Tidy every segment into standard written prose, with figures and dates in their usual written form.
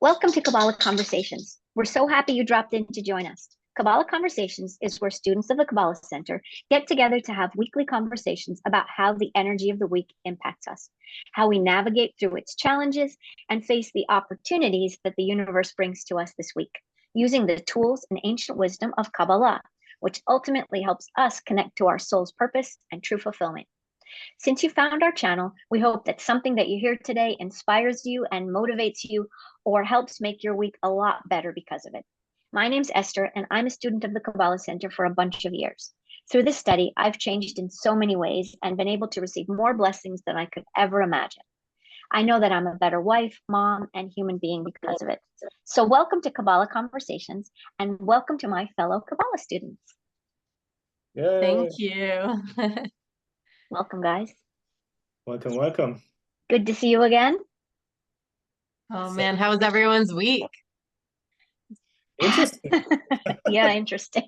Welcome to Kabbalah Conversations. We're so happy you dropped in to join us. Kabbalah Conversations is where students of the Kabbalah Center get together to have weekly conversations about how the energy of the week impacts us, how we navigate through its challenges, and face the opportunities that the universe brings to us this week, using the tools and ancient wisdom of Kabbalah, which ultimately helps us connect to our soul's purpose and true fulfillment. Since you found our channel, we hope that something that you hear today inspires you and motivates you or helps make your week a lot better because of it. My name's Esther, and I'm a student of the Kabbalah Center for a bunch of years. Through this study, I've changed in so many ways and been able to receive more blessings than I could ever imagine. I know that I'm a better wife, mom, and human being because of it. So welcome to Kabbalah Conversations, and welcome to my fellow Kabbalah students. Yeah. Thank you. Welcome, guys. Welcome, welcome. Good to see you again. Oh man, how was everyone's week? Interesting. Yeah, interesting.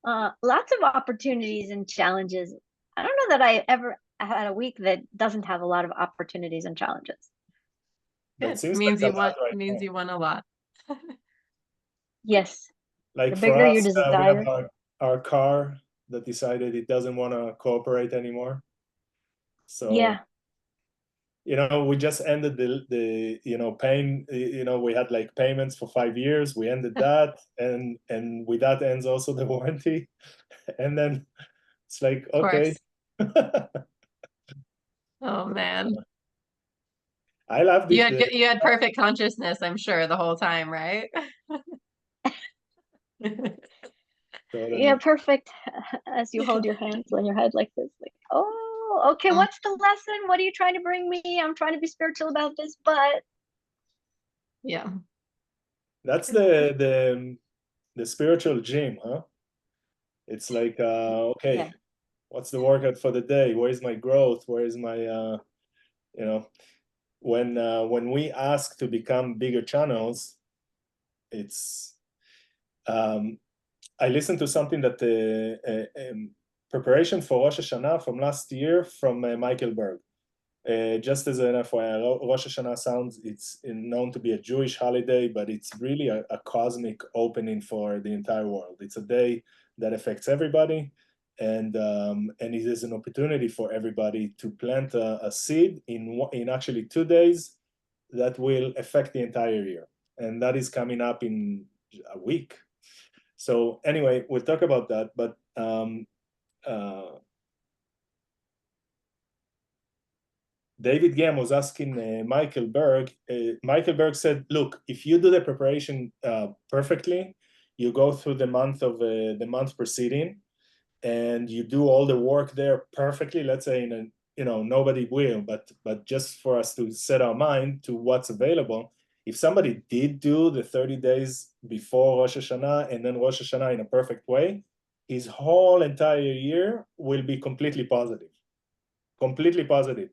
Lots of opportunities and challenges. I don't know that I ever had a week that doesn't have a lot of opportunities and challenges. That Good. seems Means like you a lot won. right Means now. you won a lot. Yes. Like The for bigger your us, we desire. have our car that decided it doesn't want to cooperate anymore. So Yeah. we just ended the paying. We had like payments for 5 years. We ended that, and with that ends also the warranty. And then it's like, Of okay. course. Oh man. I love this. You had perfect consciousness, I'm sure, the whole time, right? Totally. Yeah, perfect. As you hold your hands on your head like this, like, oh, okay, what's the lesson? What are you trying to bring me? I'm trying to be spiritual about this, but yeah. That's the spiritual gym, huh? It's like, okay, yeah. what's the workout for the day? Where's my growth? Where's my, when we ask to become bigger channels, it's, I listened to something that preparation for Rosh Hashanah from last year from Michael Berg. Just as an FYI, Rosh Hashanah it's known to be a Jewish holiday, but it's really a cosmic opening for the entire world. It's a day that affects everybody, and it is an opportunity for everybody to plant a seed in actually 2 days that will affect the entire year, and that is coming up in a week. So anyway, we'll talk about that, but David Gam was asking Michael Berg. Michael Berg said, look, if you do the preparation perfectly, you go through the month preceding, and you do all the work there perfectly. Let's say nobody will, but just for us to set our mind to what's available. If somebody did do the 30 days before Rosh Hashanah and then Rosh Hashanah in a perfect way, his whole entire year will be completely positive. Completely positive.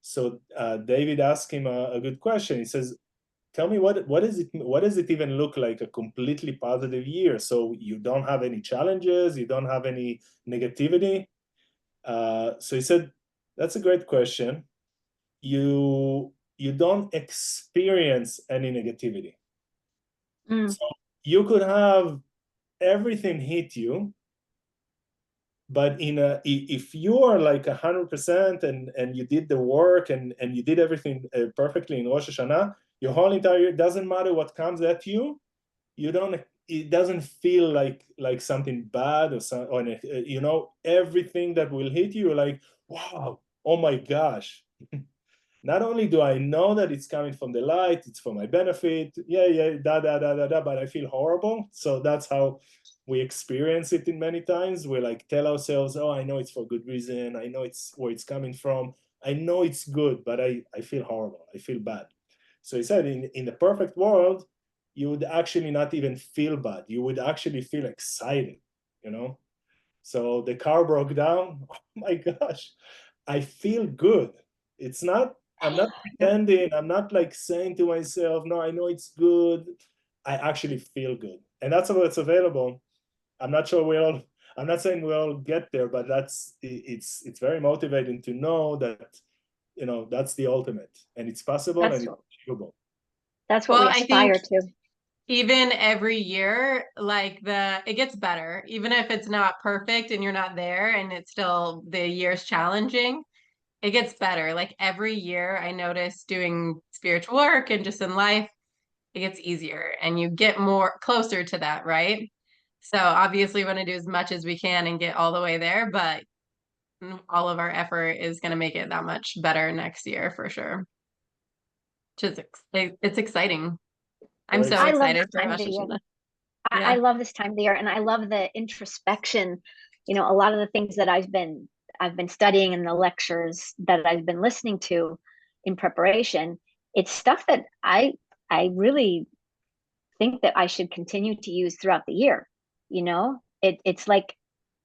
So David asked him a good question. He says, tell me what does it even look like, a completely positive year? So you don't have any challenges, you don't have any negativity. So he said, that's a great question. You don't experience any negativity. So you could have everything hit you, but if you are like 100% and you did the work and you did everything perfectly in Rosh Hashanah, your whole entire year, doesn't matter what comes at you, it doesn't feel like something bad or everything that will hit you, like, wow, oh my gosh. Not only do I know that it's coming from the light, it's for my benefit, but I feel horrible. So that's how we experience it in many times. We like tell ourselves, oh, I know it's for good reason. I know it's where it's coming from. I know it's good, but I feel horrible. I feel bad. So he said in the perfect world, you would actually not even feel bad. You would actually feel excited, So the car broke down. Oh my gosh, I feel good. I'm not pretending. I'm not like saying to myself, no, I know it's good. I actually feel good. And that's what's available. I'm not saying we all get there, but it's very motivating to know that, that's the ultimate, and it's possible and it's achievable. That's what we I aspire think to. even every year, like it gets better, even if it's not perfect and you're not there and it's still the year's challenging, it gets better. Like every year I notice doing spiritual work and just in life, it gets easier and you get more closer to that, right? So obviously we want to do as much as we can and get all the way there, but all of our effort is going to make it that much better next year for sure. Just it's exciting. I'm so I love excited this for time of Rosh the year. Hashanah. I Yeah. love this time of the year, and I love the introspection. You know, a lot of the things that I've been studying in the lectures that I've been listening to in preparation, it's stuff that I really think that I should continue to use throughout the year. You know, it's like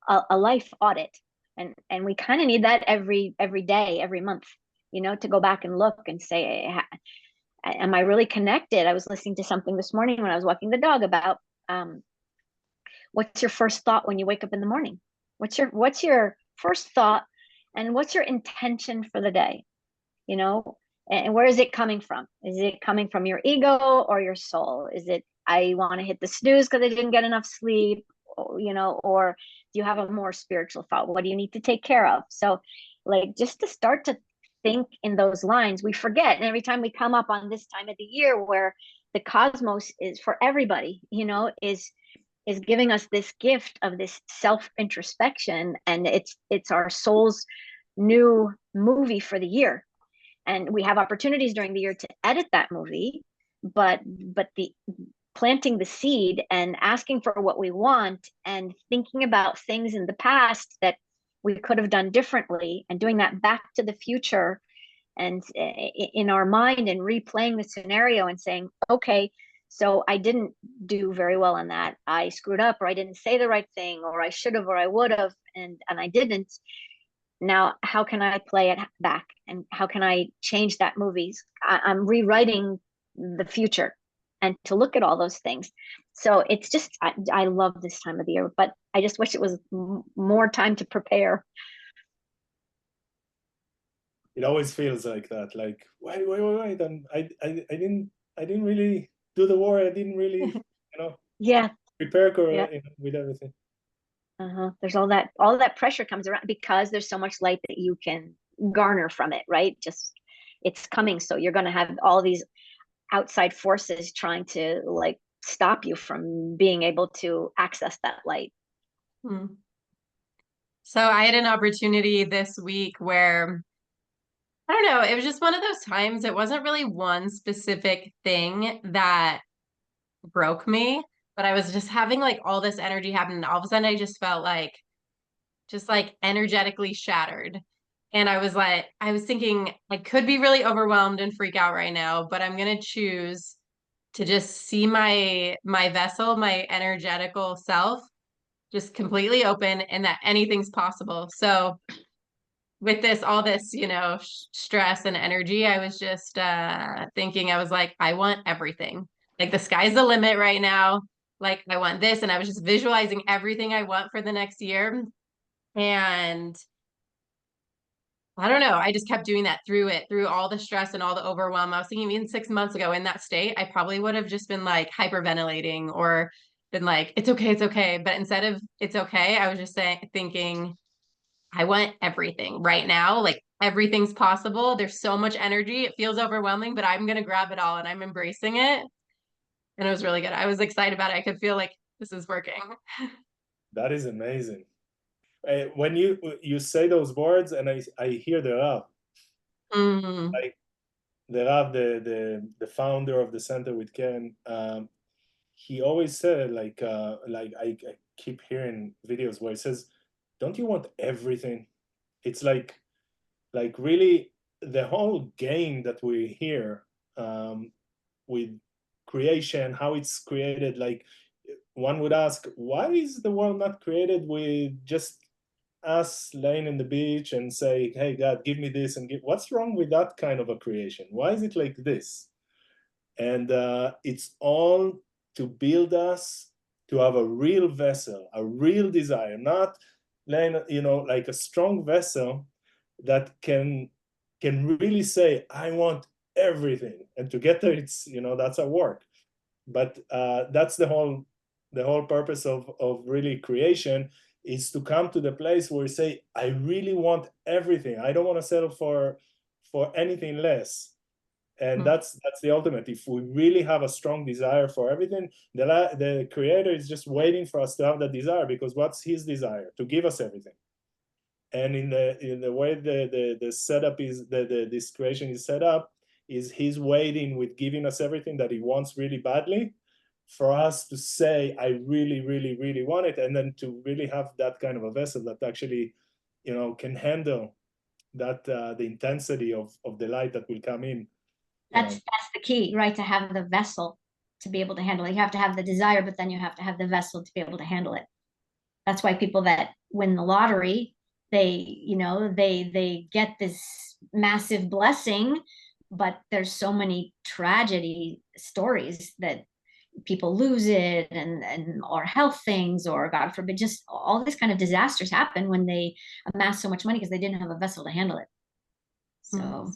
a life audit, and we kind of need that every day, every month. You know, to go back and look and say, am I really connected? I was listening to something this morning when I was walking the dog about what's your first thought when you wake up in the morning? What's your first thought, and what's your intention for the day? You know, and where is it coming from? Is it coming from your ego or your soul? Is it, I want to hit the snooze because I didn't get enough sleep, you know, or do you have a more spiritual thought? What do you need to take care of? So, like, just to start to think in those lines, we forget. And every time we come up on this time of the year where the cosmos is for everybody, you know, is giving us this gift of this self introspection, and it's our soul's new movie for the year, and we have opportunities during the year to edit that movie, but the planting the seed and asking for what we want and thinking about things in the past that we could have done differently and doing that back to the future and in our mind and replaying the scenario and saying, okay, so I didn't do very well on that, I screwed up, or I didn't say the right thing, or I should have, or I would have, and I didn't. Now how can I play it back, and how can I change that movie? I'm rewriting the future, and to look at all those things. So it's just, I love this time of the year, but I just wish it was more time to prepare. It always feels like that, like wait, and I didn't really do the war. I didn't really, you know, Yeah, prepare yeah. with everything. There's all that pressure comes around because there's so much light that you can garner from it, right? Just, it's coming, so you're going to have all these outside forces trying to like stop you from being able to access that light. Hmm. So I had an opportunity this week where I don't know, it was just one of those times. It wasn't really one specific thing that broke me, but I was just having like all this energy happen. And all of a sudden I just felt like just like energetically shattered. And I was thinking I could be really overwhelmed and freak out right now, but I'm gonna choose to just see my vessel, my energetical self, just completely open and that anything's possible. So with all this, stress and energy, I was just thinking, I was like, I want everything. Like the sky's the limit right now. Like I want this. And I was just visualizing everything I want for the next year. And I don't know. I just kept doing that through all the stress and all the overwhelm. I was thinking even 6 months ago in that state, I probably would have just been like hyperventilating or been like, it's okay, it's okay. But instead of it's okay, I was just thinking, I want everything right now. Like everything's possible. There's so much energy. It feels overwhelming, but I'm going to grab it all and I'm embracing it. And it was really good. I was excited about it. I could feel like this is working. That is amazing. When you say those words, and I hear the Rav, like the Rav, the founder of the center with Karen, he always said like I keep hearing videos where he says, "Don't you want everything?" It's like really the whole game that we hear with creation, how it's created. Like one would ask, why is the world not created with just us laying in the beach and say, hey God, give me this, and what's wrong with that kind of a creation? Why is it like this? And it's all to build us to have a real vessel, a real desire, not laying, like a strong vessel that can really say, I want everything, and to get there, it's, that's a work. But that's the whole purpose of really creation, is to come to the place where you say, I really want everything. I don't want to settle for anything less. And that's the ultimate. If we really have a strong desire for everything, the creator is just waiting for us to have that desire, because what's his desire? To give us everything. And in the way the setup is, this creation is set up, is he's waiting with giving us everything that he wants really badly, for us to say, I really, really, really want it, and then to really have that kind of a vessel that actually, can handle that, the intensity of the light that will come in. That's the key, right? To have the vessel to be able to handle it. You have to have the desire, but then you have to have the vessel to be able to handle it. That's why people that win the lottery, they get this massive blessing, but there's so many tragedy stories that people lose it, and or health things, or God forbid, just all these kind of disasters happen when they amass so much money because they didn't have a vessel to handle it. So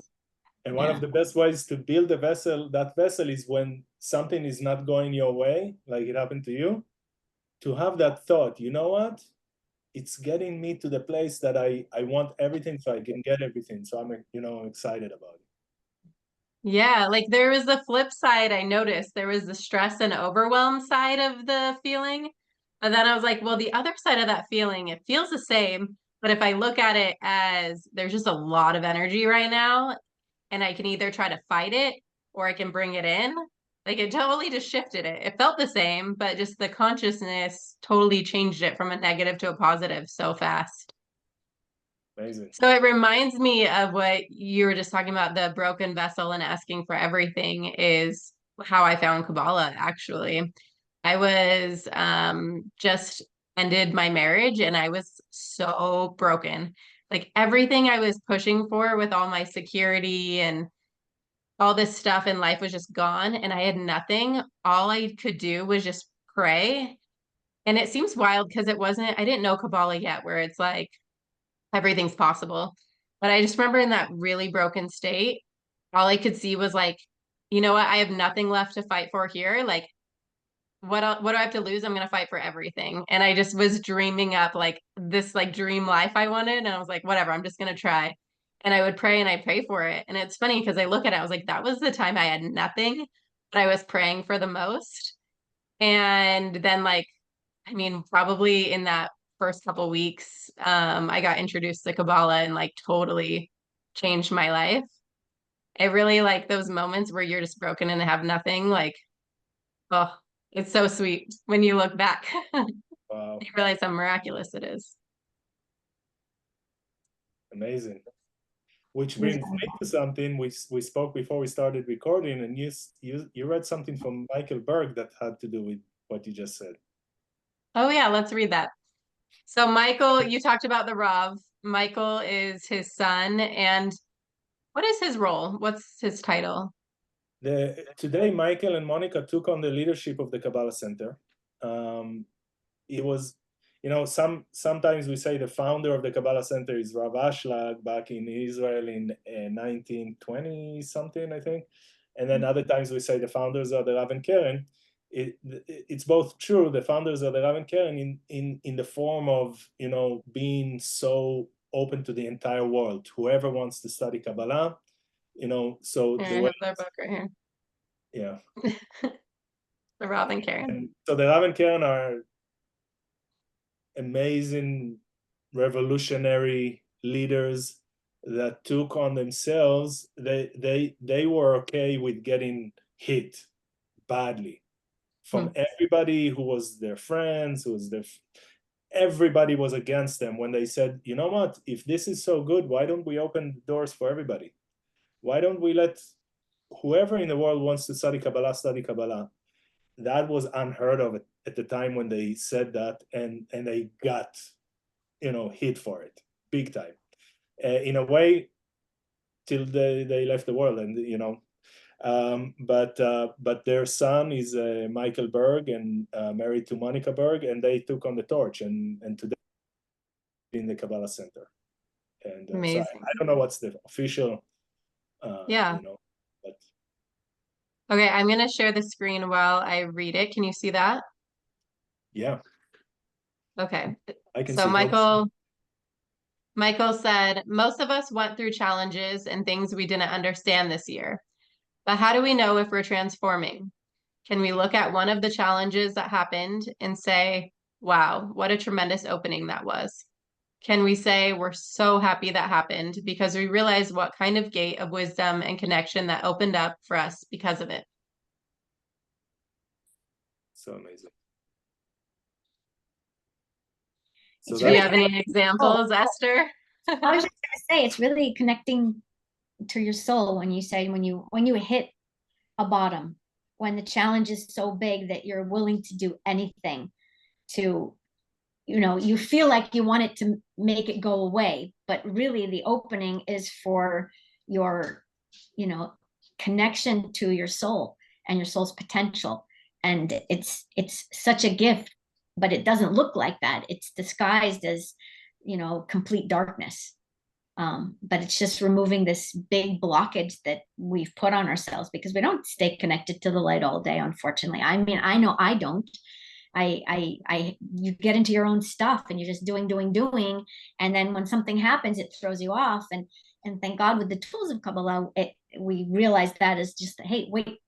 and one of the best ways to build that vessel is when something is not going your way, like it happened to you, to have that thought, you know what? It's getting me to the place that I want everything, so I can get everything. So I'm, excited about it. Yeah, like there was the flip side. I noticed there was the stress and overwhelm side of the feeling. But then I was like, well, the other side of that feeling, it feels the same. But if I look at it as there's just a lot of energy right now, and I can either try to fight it or I can bring it in, like it totally just shifted it. It felt the same, but just the consciousness totally changed it from a negative to a positive so fast. Amazing. So it reminds me of what you were just talking about, the broken vessel and asking for everything, is how I found Kabbalah, actually. I was just ended my marriage and I was so broken. Like everything I was pushing for with all my security and all this stuff in life was just gone, and I had nothing. All I could do was just pray. And it seems wild because I didn't know Kabbalah yet, where it's like, everything's possible. But I just remember in that really broken state, all I could see was like, you know what? I have nothing left to fight for here. Like, what do I have to lose? I'm gonna fight for everything. And I just was dreaming up like this like dream life I wanted. And I was like, whatever, I'm just gonna try. And I would pray and I'd pray for it. And it's funny because I look at it, I was like, that was the time I had nothing, but I was praying for the most. And then like, I mean, probably in that first couple weeks, I got introduced to Kabbalah and like totally changed my life. I really like those moments where you're just broken and have nothing. Like, oh, it's so sweet when you look back. Wow. You realize how miraculous it is. Amazing. Which brings me to something we spoke before we started recording, and you read something from Michael Berg that had to do with what you just said. Oh yeah, let's read that. So Michael, you talked about the Rav. Michael is his son, and what is his role? What's his title? Today, Michael and Monica took on the leadership of the Kabbalah Center. It was, sometimes we say the founder of the Kabbalah Center is Rav Ashlag back in Israel in 1920 something, I think. And then other times we say the founders are the Rav and Karen. It's both true. The founders are the Rav and Karen in the form of, being so open to the entire world. Whoever wants to study Kabbalah, so Yeah, the I way, have their book right here. yeah. The Rav and Karen. And so the Rav and Karen are amazing revolutionary leaders that took on themselves. They were okay with getting hit badly from everybody who was their friends, everybody was against them when they said, you know what, if this is so good, why don't we open the doors for everybody? Why don't we let whoever in the world wants to study Kabbalah study Kabbalah? That was unheard of at the time when they said that, and they got, hit for it big time, in a way, till they left the world, and but their son is Michael Berg, and married to Monica Berg, and they took on the torch, and today in the Kabbalah Center. And so I don't know what's the official, yeah, but Okay, I'm going to share the screen while I read it. Can you see that? Yeah, Okay. I can So see those. Michael said, most of us went through challenges and things we didn't understand this year. But how do we know if we're transforming? Can we look at one of the challenges that happened and say, wow, what a tremendous opening that was? Can we say we're so happy that happened because we realized what kind of gate of wisdom and connection that opened up for us because of it? So amazing. So It's Do you really have any examples, Esther? I was just gonna say it's really connecting to your soul when you say when you hit a bottom, when the challenge is so big that you're willing to do anything to, you feel like you want it to make it go away, but really the opening is for your, you know, connection to your soul and your soul's potential. And it's such a gift, but it doesn't look like that. It's disguised as, complete darkness. But it's just removing this big blockage that we've put on ourselves because we don't stay connected to the light all day, unfortunately. I mean, I know I don't. You get into your own stuff and you're just doing, and then when something happens, it throws you off. And thank God with the tools of Kabbalah, we realize that is just, hey, wake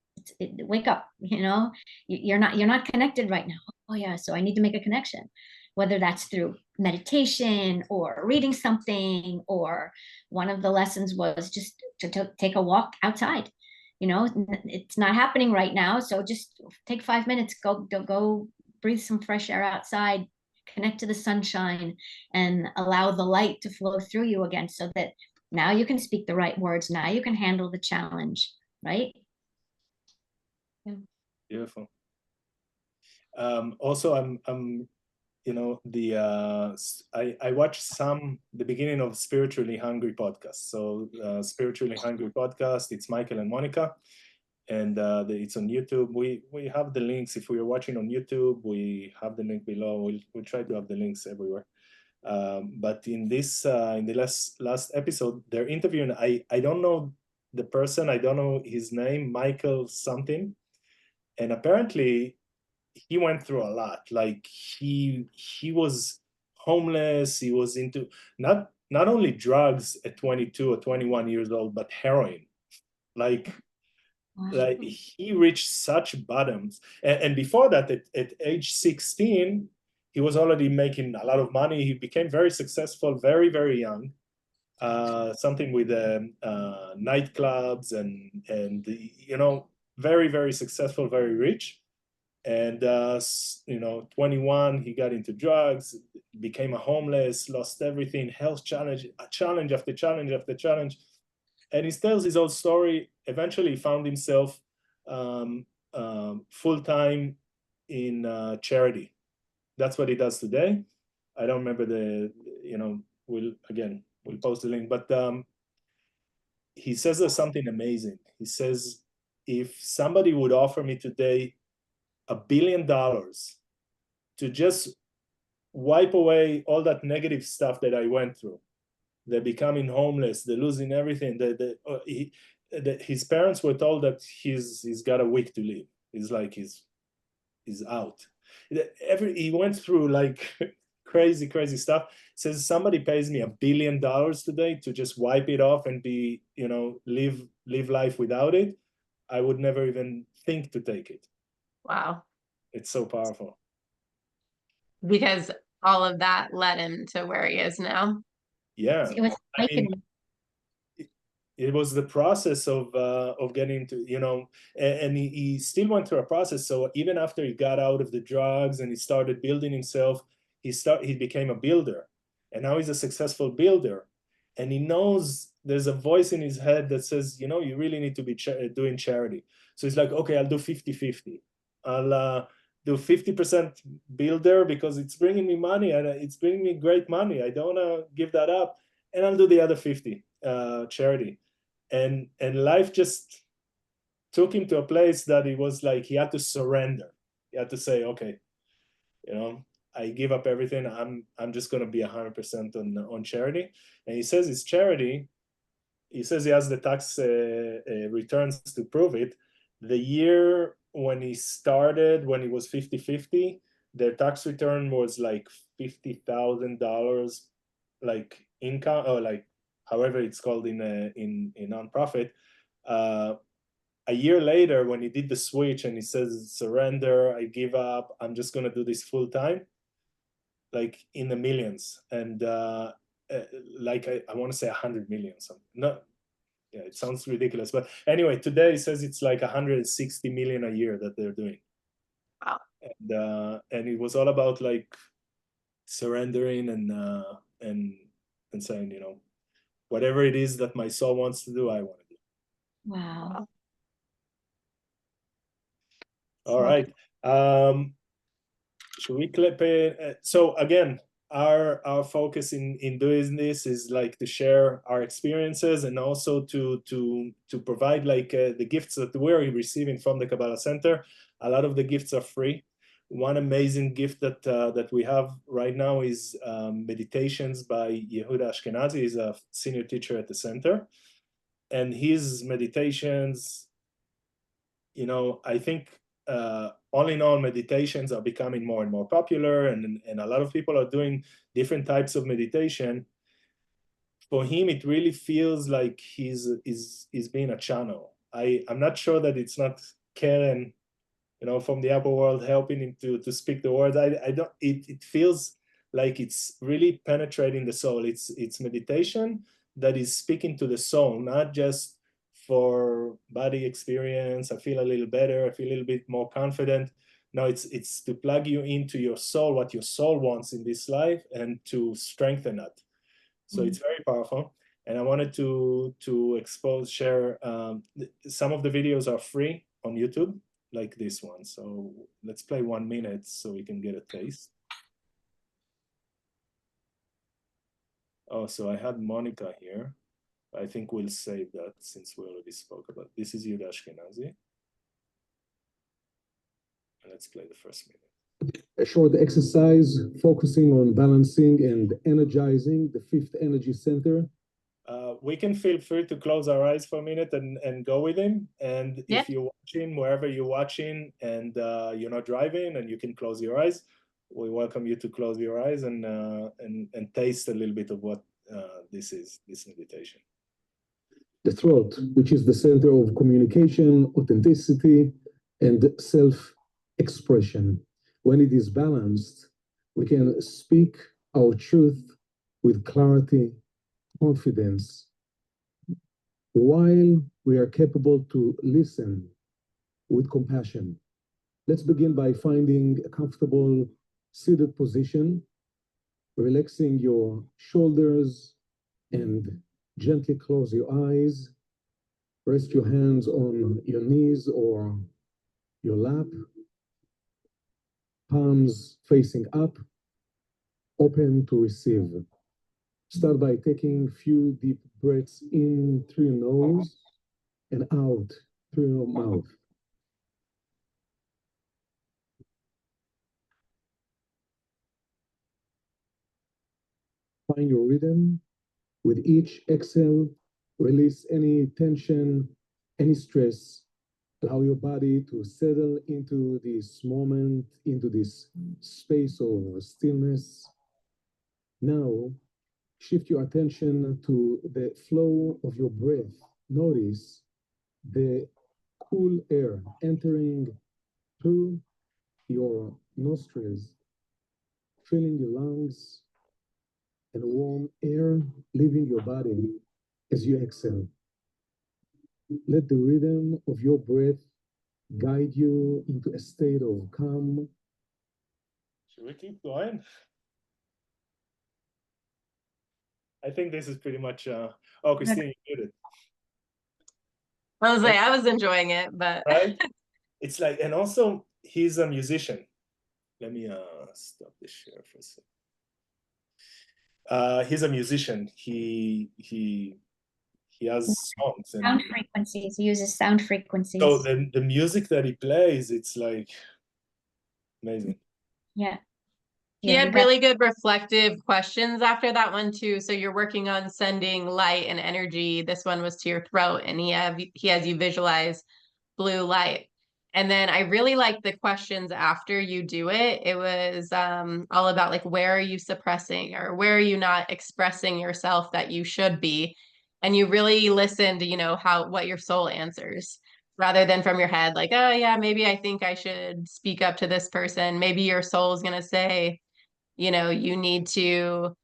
up. You're not connected right now. Oh yeah, so I need to make a connection, whether that's through meditation or reading something, or one of the lessons was just to take a walk outside. It's not happening right now, so just take 5 minutes, go breathe some fresh air outside, connect to the sunshine, and allow the light to flow through you again, so that now you can speak the right words, now you can handle the challenge, right? Yeah. Beautiful. Also, I'm I watched the beginning of Spiritually Hungry podcast. So Spiritually Hungry podcast, it's Michael and Monica, and it's on YouTube. We have the links. If we are watching on YouTube, we have the link below. We'll try to have the links everywhere. But in the last episode, they're interviewing. I don't know the person. I don't know his name. Michael something, and apparently he went through a lot. Like he was homeless. He was into not only drugs at 22 or 21 years old, but heroin. Like Wow. he reached such bottoms. And before that, at age 16, he was already making a lot of money. He became very successful, very, very young. Something with nightclubs and very, very successful, very rich. And 21, he got into drugs, became a homeless, lost everything, health challenge after challenge after challenge. And he tells his old story. Eventually, he found himself full-time in charity. That's what he does today. I don't remember we'll post the link, but he says there's something amazing. He says, if somebody would offer me today $1 billion to just wipe away all that negative stuff that I went through, the becoming homeless, the losing everything, his parents were told that he's got a week to live. He's like he's out. He went through like crazy stuff. Says somebody pays me $1 billion today to just wipe it off and be live life without it, I would never even think to take it. Wow. It's so powerful. Because all of that led him to where he is now. Yeah. It was I mean, it was the process of getting to, and he still went through a process. So even after he got out of the drugs and he started building himself, he became a builder, and now he's a successful builder. And he knows there's a voice in his head that says, you really need to be doing charity. So he's like, okay, I'll do 50-50. I'll do 50% builder because it's bringing me money and it's bringing me great money. I don't want to give that up. And I'll do the other 50 charity. And life just took him to a place that he was like, he had to surrender. He had to say, okay, I give up everything. I'm just going to be 100% on charity. And he says it's charity. He says he has the tax returns to prove it. the year when he started, when he was 50-50, their tax return was like $50,000, like income, or like however it's called in nonprofit. A year later, when he did the switch and he says, surrender, I give up, I'm just gonna do this full time, like in the millions. And like I want to say 100 million, something. No, yeah, it sounds ridiculous, but anyway, today it says it's like 160 million a year that they're doing. Wow. And it was all about like surrendering and saying, you know, whatever it is that my soul wants to do, I want to do. Wow. All right. Should we clip it? So again, our focus in doing this is like to share our experiences and also to provide like the gifts that we're receiving from the Kabbalah Center. A lot of the gifts are free. One amazing gift that we have right now is meditations by Yehuda Ashkenazi. He's a senior teacher at the center, and his meditations, you know, I think all in all, meditations are becoming more and more popular, and a lot of people are doing different types of meditation. For him, it really feels like he's being a channel. I'm not sure that it's not Karen, you know, from the upper world helping him to speak the words. I don't. It feels like it's really penetrating the soul. It's meditation that is speaking to the soul, not just for body experience. I feel a little better. I feel a little bit more confident. No, it's to plug you into your soul, what your soul wants in this life, and to strengthen it. So it's very powerful. And I wanted to share. Some of the videos are free on YouTube, like this one. So let's play 1 minute so we can get a taste. Oh, so I had Monica here. I think we'll save that since we already spoke about it. This is Yehuda Ashkenazi. And let's play the first minute. A short exercise focusing on balancing and energizing the fifth energy center. We can feel free to close our eyes for a minute and go with him. And if you're watching, wherever you're watching, and you're not driving and you can close your eyes, we welcome you to close your eyes and taste a little bit of what this is, this meditation. The throat, which is the center of communication, authenticity, and self-expression. When it is balanced, we can speak our truth with clarity, confidence, while we are capable to listen with compassion. Let's begin by finding a comfortable seated position, relaxing your shoulders and gently close your eyes. Rest your hands on your knees or your lap, palms facing up, open to receive. Start by taking a few deep breaths in through your nose and out through your mouth. Find your rhythm. With each exhale, release any tension, any stress. Allow your body to settle into this moment, into this space of stillness. Now, shift your attention to the flow of your breath. Notice the cool air entering through your nostrils, filling your lungs, and warm air leaving your body as you exhale. Let the rhythm of your breath guide you into a state of calm. Should we keep going? I think this is pretty much, oh, Christine, you did it. I was like, I was enjoying it, but. Right? It's like, and also he's a musician. Let me stop this share for a second. He's a musician. He has songs and sound frequencies. He uses sound frequencies. So the music that he plays, it's like amazing. Yeah. He had really good reflective questions after that one too. So you're working on sending light and energy. This one was to your throat, and he has you visualize blue light. And then I really liked the questions after you do it. It was all about like, where are you suppressing, or where are you not expressing yourself that you should be? And you really listen to, what your soul answers, rather than from your head, like, oh yeah, maybe I think I should speak up to this person. Maybe your soul is going to say, you need to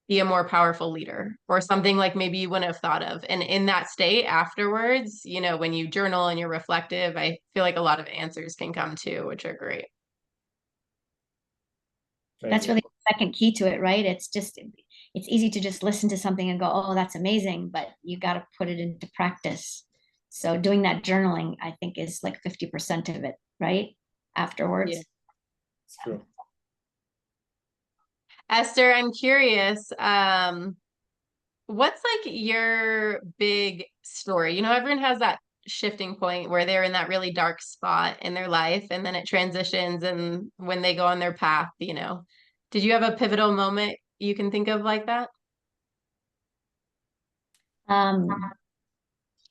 be a more powerful leader, or something like maybe you wouldn't have thought of. And in that state afterwards, when you journal and you're reflective, I feel like a lot of answers can come too, which are great. That's really the second key to it, right? It's easy to just listen to something and go, oh, that's amazing, but you got to put it into practice. So doing that journaling, I think, is like 50% of it, right? Afterwards. Yeah. It's true. Esther, I'm curious, what's like your big story? Everyone has that shifting point where they're in that really dark spot in their life, and then it transitions, and when they go on their path, did you have a pivotal moment you can think of like that? I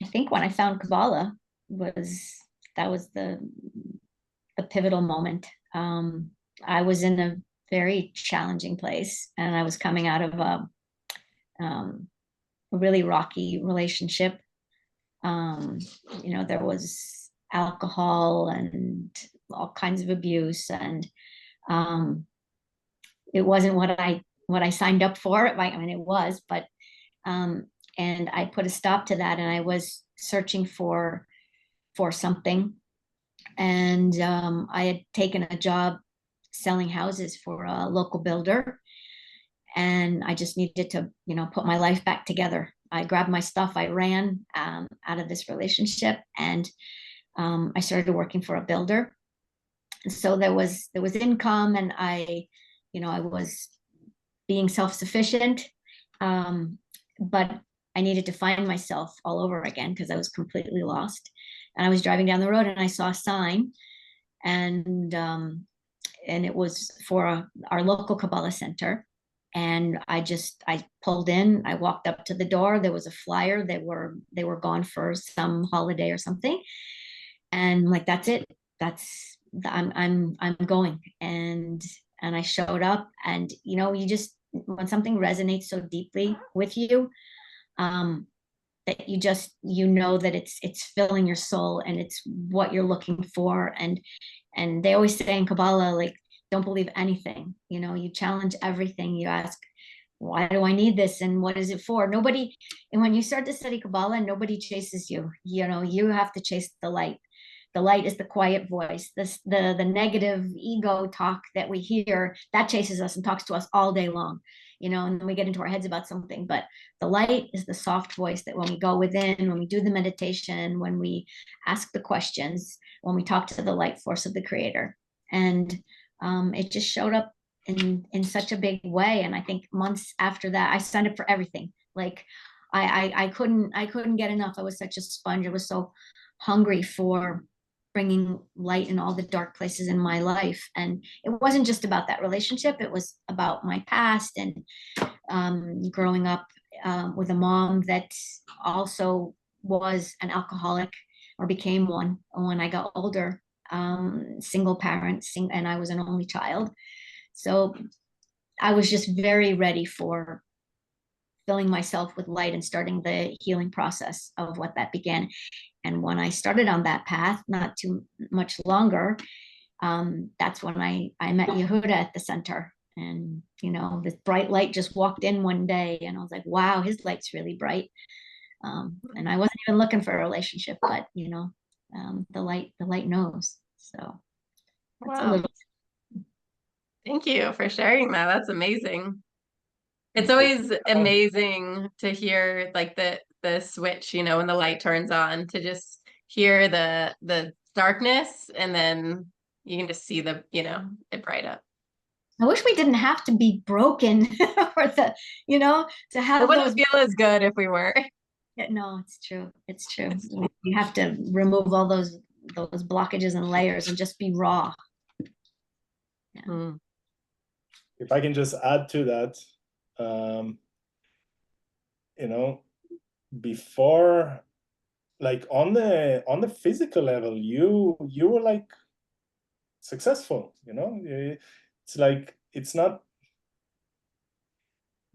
think when I found Kabbalah that was the pivotal moment. I was in a very challenging place, and I was coming out of a really rocky relationship. There was alcohol and all kinds of abuse, and it wasn't what I signed up for. I mean, it was, but and I put a stop to that, and I was searching for something. And I had taken a job selling houses for a local builder, and I just needed to, put my life back together. I grabbed my stuff, I ran out of this relationship, and I started working for a builder. And so there was income, and I was being self-sufficient, but I needed to find myself all over again because I was completely lost. And I was driving down the road, and I saw a sign, and it was for our local Kabbalah Center. And I pulled in, I walked up to the door. There was a flyer. They were gone for some holiday or something. And like, that's it. I'm going. And I showed up, and you just, when something resonates so deeply with you, that you just, that it's filling your soul, and it's what you're looking for. And they always say in Kabbalah, like, don't believe anything. You challenge everything. You ask, why do I need this, and what is it for? Nobody, and when you start to study Kabbalah, nobody chases you. You have to chase the light. The light is the quiet voice. The negative ego talk that we hear, that chases us and talks to us all day long, and then we get into our heads about something. But the light is the soft voice that when we go within, when we do the meditation, when we ask the questions, when we talk to the light force of the creator. And it just showed up in such a big way. And I think months after that, I signed up for everything. Like I couldn't get enough. I was such a sponge. I was so hungry for bringing light in all the dark places in my life. And it wasn't just about that relationship. It was about my past, and growing up with a mom that also was an alcoholic, or became one when I got older, single parent, and I was an only child. So I was just very ready for filling myself with light and starting the healing process of what that began. And when I started on that path, not too much longer, that's when I met Yehuda at the center. And, this bright light just walked in one day, and I was like, wow, his light's really bright. And I wasn't even looking for a relationship, but, the light knows. So that's a little. Thank you for sharing that. That's amazing. It's always amazing to hear like the switch, when the light turns on, to just hear the darkness, and then you can just see it bright up. I wish we didn't have to be broken for to have. It wouldn't feel as good if we were. Yeah, no, it's true. It's true. You have to remove all those blockages and layers and just be raw. Yeah. If I can just add to that, before, like on the physical level, you were like successful, you know. It's like, it's not,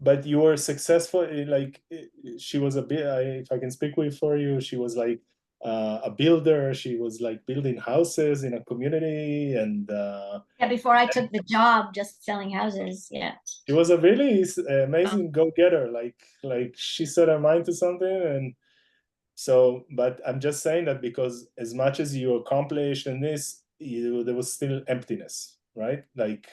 but you were successful. Like, she was a bit, if I can speak with for you, she was like a builder. She was like building houses in a community, and Yeah, before I took the job, just selling houses. Yeah. she was a really amazing go-getter. Like she set her mind to something, and so, but I'm just saying that because as much as you accomplished in this, there was still emptiness, right? Like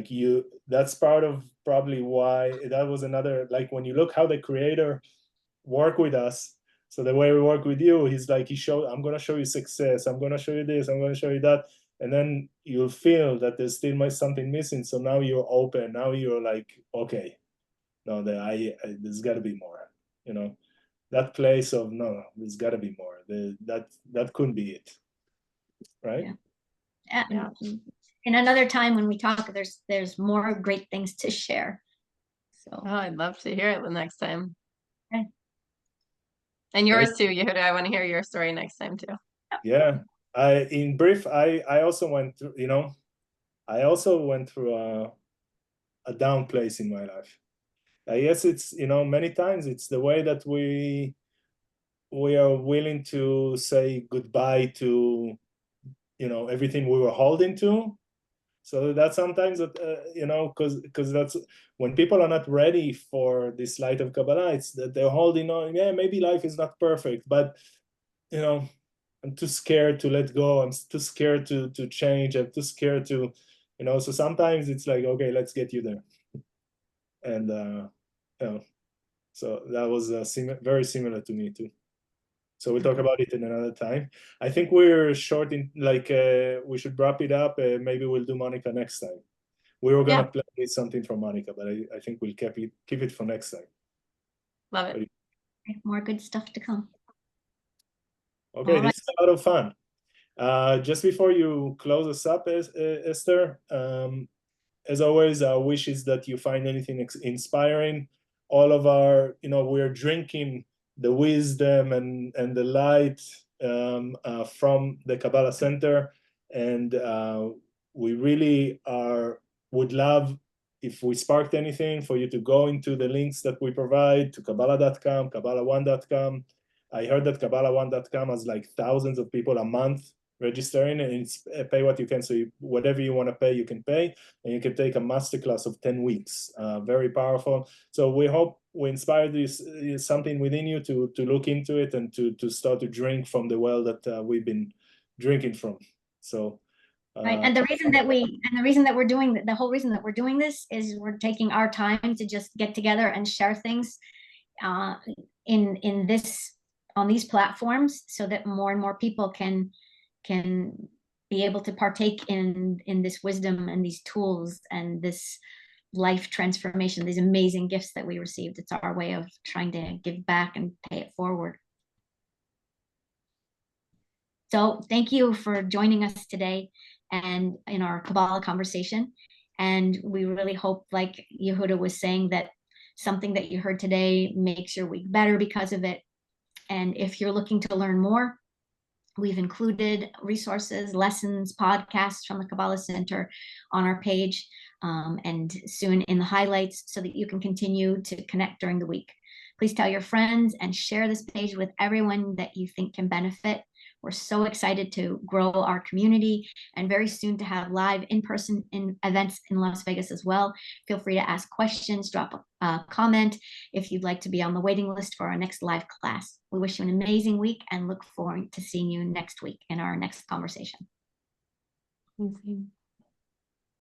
you, that's part of probably why that was another, like when you look how the creator work with us. So the way we work with you, he's like, I'm going to show you success. I'm going to show you this. I'm going to show you that. And then you'll feel that there's still something missing. So now you're open. Now you're like, okay, no, there's got to be more, you know, that place of, no, there's got to be more. That couldn't be it. Right. Yeah. In another time when we talk, there's more great things to share. So I'd love to hear it the next time. Okay. And yours too, Yehuda. I want to hear your story next time too. Yeah. In brief, I also went through, you know, a down place in my life. I guess it's, you know, many times it's the way that we are willing to say goodbye to, you know, everything we were holding to. So that sometimes, you know, because that's when people are not ready for this light of Kabbalah, it's that they're holding on. Yeah, maybe life is not perfect, but, you know, I'm too scared to let go. I'm too scared to change. I'm too scared to, you know, so sometimes it's like, okay, let's get you there. And, you know, so that was very similar to me too. So we'll talk about it in another time. I think we're short in, like, we should wrap it up. Maybe we'll do Monica next time. We were gonna play something from Monica, but I think we'll keep it for next time. Love it. more good stuff to come. Okay, this is a lot of fun. Just before you close us up, Esther, as always, our wish is that you find anything inspiring. All of our, you know, we're drinking the wisdom and the light from the Kabbalah Center, and we really would love, if we sparked anything, for you to go into the links that we provide to Kabbalah.com, Kabbalah1.com. I heard that Kabbalah1.com has like thousands of people a month registering, and it's pay what you can. So whatever you want to pay, you can pay, and you can take a masterclass of 10 weeks. Very powerful. So we hope we inspired something within you to look into it and to start to drink from the well that we've been drinking from. So. Right, and the reason that we're doing the whole reason that we're doing this is we're taking our time to just get together and share things in this, on these platforms, so that more and more people can be able to partake in this wisdom and these tools and this life transformation, these amazing gifts that we received. It's our way of trying to give back and pay it forward. So thank you for joining us today and in our Kabbalah conversation. And we really hope, like Yehuda was saying, that something that you heard today makes your week better because of it. And if you're looking to learn more, we've included resources, lessons, podcasts from the Kabbalah Center on our page, and soon in the highlights, so that you can continue to connect during the week. Please tell your friends and share this page with everyone that you think can benefit. We're so excited to grow our community, and very soon to have live in-person events in Las Vegas as well. Feel free to ask questions, drop a comment if you'd like to be on the waiting list for our next live class. We wish you an amazing week and look forward to seeing you next week in our next conversation. Amazing.